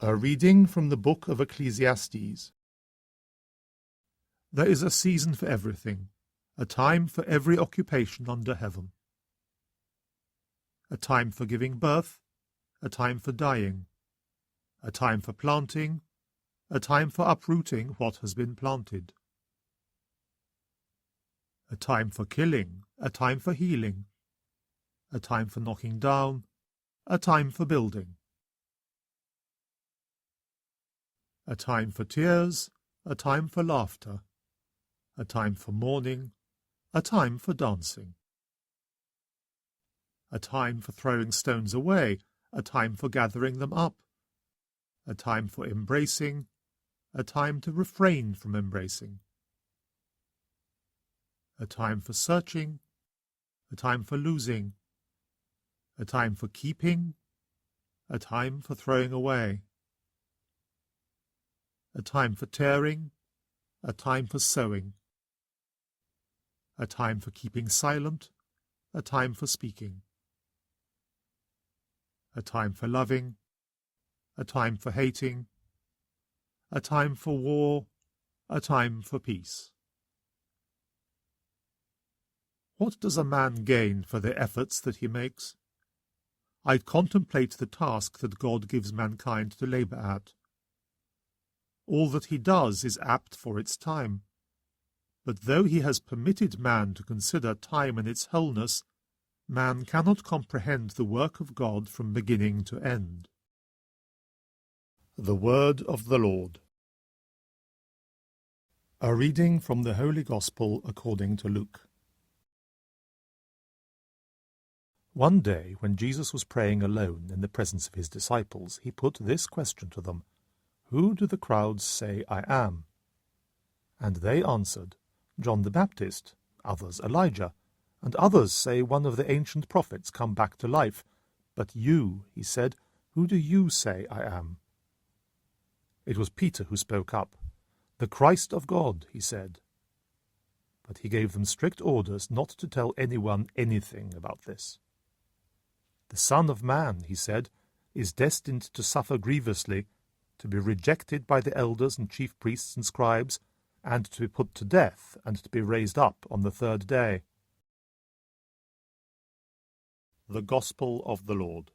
A reading from the book of Ecclesiastes. There is a season for everything, a time for every occupation under heaven. A time for giving birth, a time for dying, a time for planting, a time for uprooting what has been planted. A time for killing, a time for healing, a time for knocking down, a time for building. A time for tears, a time for laughter, a time for mourning, a time for dancing. A time for throwing stones away, a time for gathering them up, a time for embracing, a time to refrain from embracing. A time for searching, a time for losing, a time for keeping, a time for throwing away. A time for tearing, a time for sowing, a time for keeping silent, a time for speaking, a time for loving, a time for hating, a time for war, a time for peace. What does a man gain for the efforts that he makes? I contemplate the task that God gives mankind to labour at. All that he does is apt for its time. But though he has permitted man to consider time in its wholeness, man cannot comprehend the work of God from beginning to end. The Word of the Lord. A reading from the Holy Gospel according to Luke. One day, when Jesus was praying alone in the presence of his disciples, he put this question to them: "Who do the crowds say I am?" And they answered, "John the Baptist, others Elijah, and others say one of the ancient prophets come back to life. But you," he said, "who do you say I am?" It was Peter who spoke up. "The Christ of God," he said. But he gave them strict orders not to tell anyone anything about this. "The Son of Man," he said, "is destined to suffer grievously, to be rejected by the elders and chief priests and scribes, and to be put to death, and to be raised up on the third day." The Gospel of the Lord.